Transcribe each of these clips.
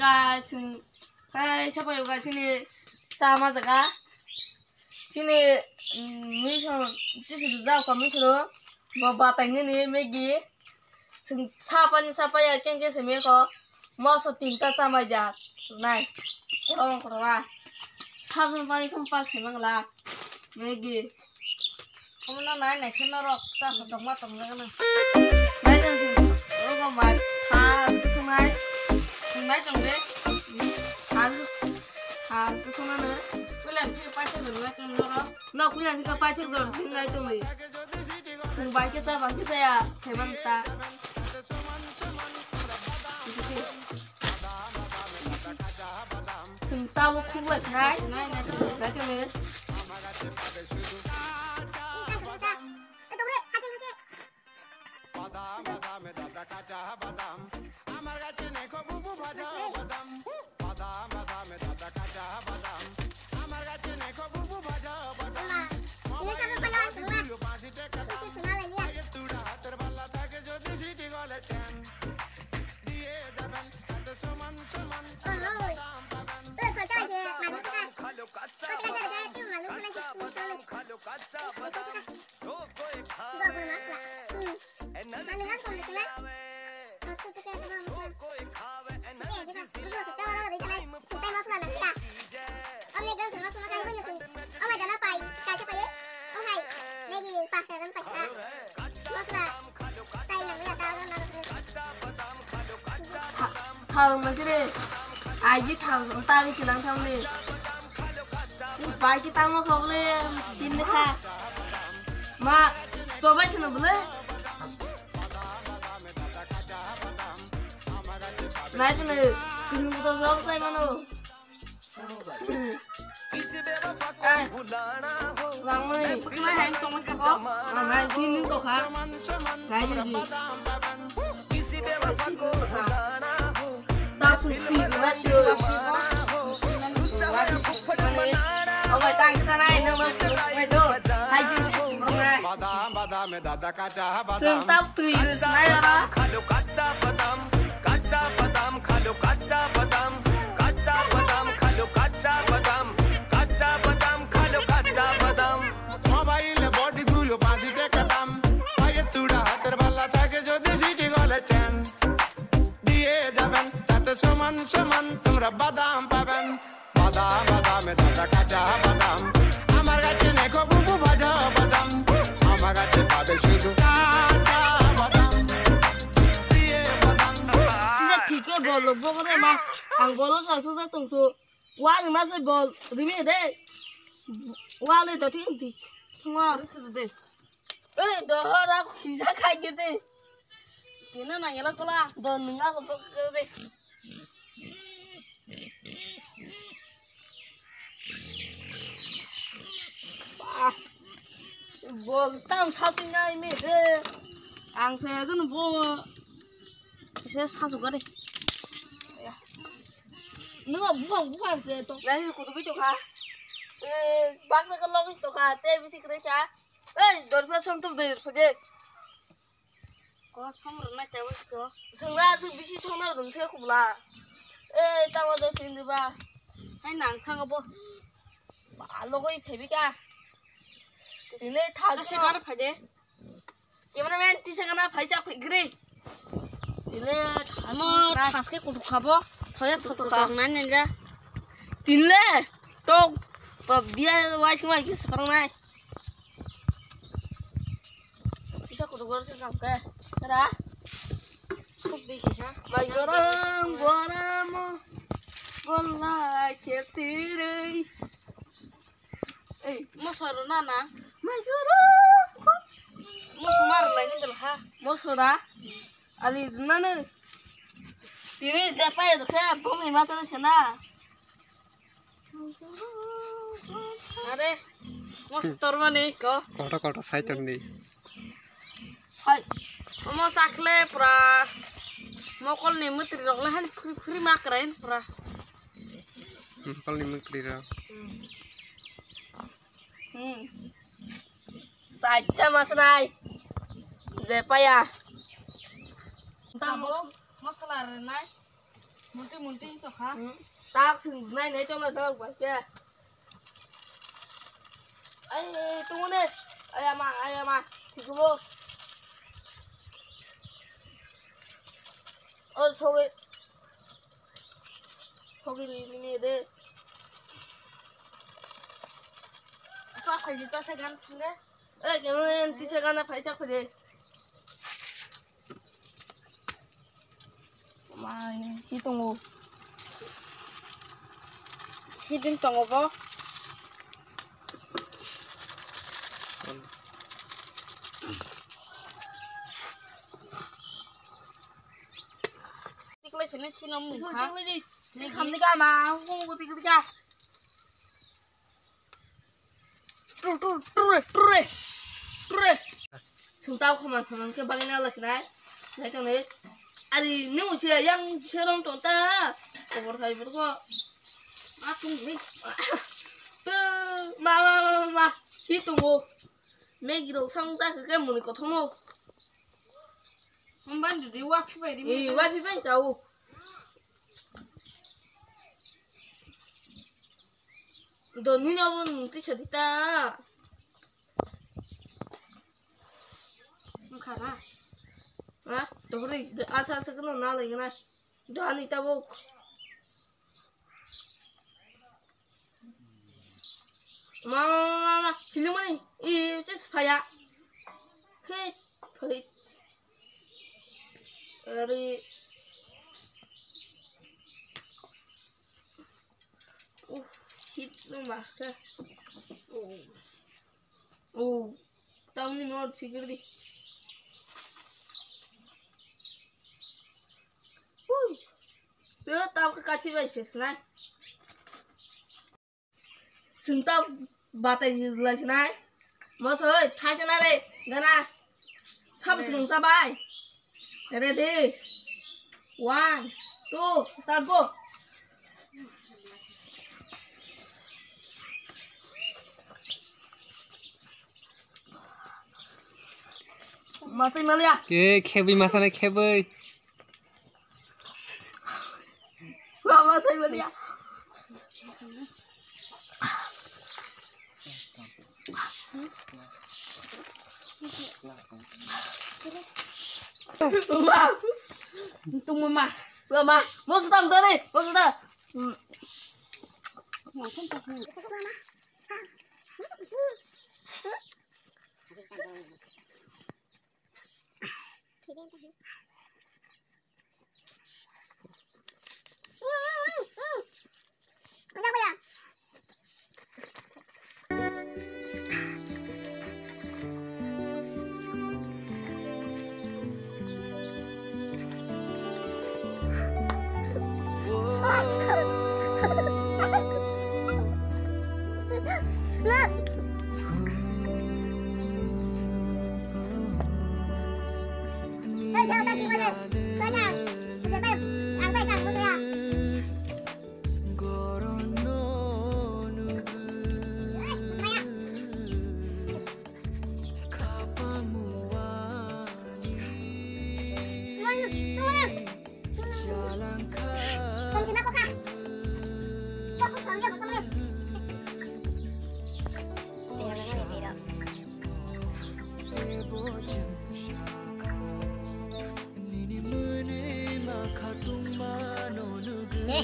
yoga sing siapa yoga sini sama jaga sini misal justru jauh kami sudah bawa batangnya nih Maggie sing siapa ya kengke semi kok mau setingkat sama aja naik kurang sampai paling keempat memang lah Maggie kamu naik kena rok sah untuk matang kan naik dan sih lo gambar sungai dong deh harus ke sana nih kuliah juga pasti dulu kan lo kuliah juga pasti dulu sungai dong deh sungai kita bagi saya mantap tahu kuat naik dong deh thằng mà chứ đi ai với thằng chúng ta đi kỹ năng thằng đi phải cái tao mà không lên tin được ha mà tôi bắt nó bự này cái này cứ tôi sớm say mà nó vàng ơi cái này hành không có có mà này tin được không hả cái gì tao không tin là chưa Oke, tang ke sana ini lo itu. Haji sih bunga. Sentap tuh sana ya lah. Khalo kacha badam, kacha badam, khalo kacha badam, kacha badam, khalo kacha badam, kacha badam, khalo kacha badam. Mobile body gulo paasi te kadam. Aye tuda hater balla thake jodi city gole chen. Diye jaben tate soman tumra badam paben. Badam dada kacha badam amar gache neko bubu bhaja badam amar gache pabe shudu kacha badam diye badam 진짜 되게 bollo 보거든 막 안고로 사수자 동수 와는 맛을 뭐 의미해 돼 와를 더 튀김디 통화 수도 돼 그래 너 하라고 시작하게 돼 걔는 아니라 거라 너 능하고 뭐 그래 뭐 땅 사진이나 이미 앙세는 뭐 이제 사서 그래 누가 무한 또 내가 고르비 좀가 박사 걸러기 또 가 때비시 그래 자 에이 너를 손톱 들 포제 거 선물은 나 때문에 거 승라스 비시 손으로 넌 태고 몰라 에이 땅어도 신도 봐 hay nàng thang aboalo koi phebika dile tha se kana phaje kemana men ti se kana phaija khigre dile thamo thaske kudu khabo thoya photo ka nan nenga dile to bia wais mai ki parang nai bisa kudu gor se kam ka ra khub dekhi ha mai garam Bola ketiri, masuk nana, masuk mar lagi belha, masuk dah, ali nana, ini siapa ya tuh saya, bom mata tuh sana, ada, masuk turun nih kok, kota saya tuh nih, hai, mau sakle pra, mau kol nih mutri roklah han kuri makarain pra. Kalau ni menteri dah. Saja mas nai, siapa ya? Entah mau salah nai, Munti to kha. Tao sừng này nấy trong là tao quả kia. Ai tunggu deh. Ayam ah. Tunggu. 저기 ini deh. Apa phải gì tao sẽ gắn thằng đấy. Cái này thì sẽ gắn là phải chắc phải gì. Mà hitung hidden tong apa? Tikle sini sinom nih. Tikle di. Ini kami ka ma, aku mau tikle ka. True. Chúng tao không làm cái bằng nào là thế này. Này cho nên, 아니 nếu mà xe yang xe đông tổn ta, có một thầy vẫn có, tung đi, mà, đi tung ô, mấy cái đồ xong ra cái mồm này có thông ô, không bán được đi qua phía bên đi, qua phía bên sao, đồ như nhau vẫn tí sợ đi ta, không khá là. Hah? Tuh asal sekenal lagi na. Jangan ditabuk. Mama, film ni. Just payah. Hei, pelit. Dari. Shit, nomor. Tahu ni note figure di. Tao cái cá vậy thế này, sừng tao bà tay là thế này, mọi người thay thế này đây, cái này, sắp sừng sắp bài, cái đi, 1, 2, start go. Masih Malia. Ke kebi masane kebi. Mama saya Malia. Mama, mama, mau sudah sana, mau sudah.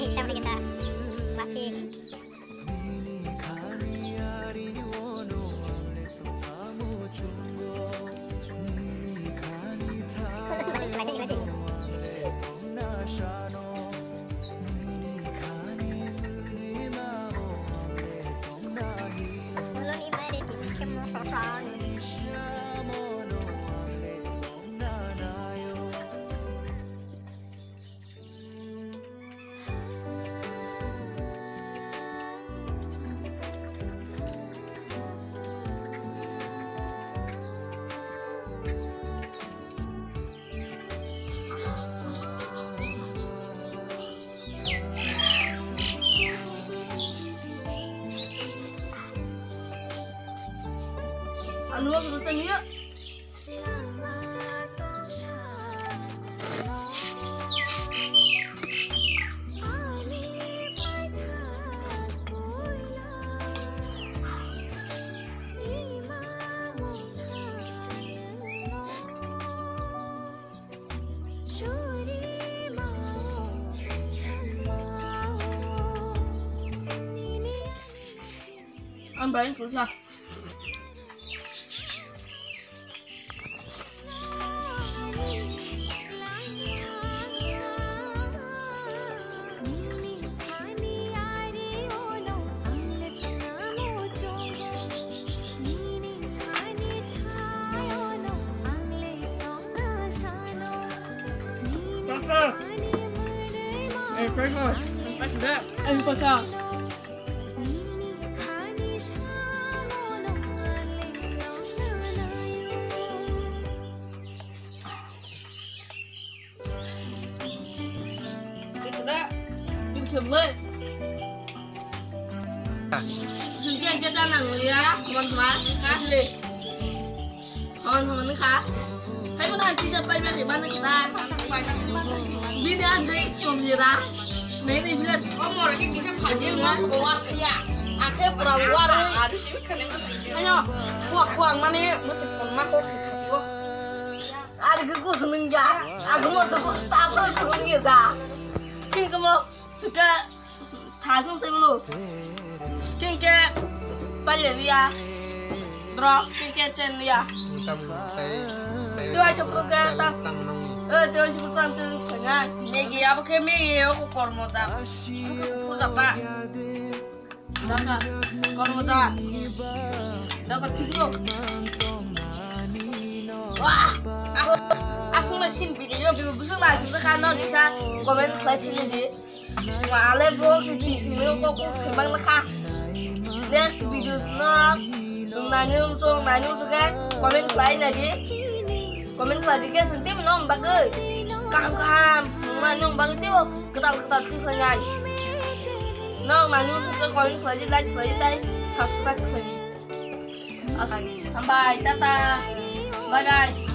Hitam nih kita masih Anu selesai ya. Ambilin susah. Sekian kita nanggung ya teman-teman. Kasih teman-teman nih kak. Hai teman kita sampai bagaimana kita bini aja somira. Ini bilang mau lagi bisa hadir masuk keluar ya. Akhirnya perawar. Ayo, kuah mana mesti pun makok sih. Ada gue seneng ya. Aku mau sampai ke sini ya. Sini kamu sudah tasum saya belum. Kengke banyak dia. Drop kengke chen dia. Dua cepet ke atas. Dua cepet ke tengah. Megi apa ke megi aku kormoda. Aku pusat tak. Daka kormoda. Daka tinggal. Wah, asal mesin video bisa lagi sekarang bisa komen kelas ini di. Wale bro di video kok sembang lekah. Next video nanya kan komen lain lagi. Komen lagi kan senti menom bagai. Kam menanyong bagai tu ketal kisahnya. Nanya suka komen lagi like subscribe lagi. Sampai tata. Bye bye.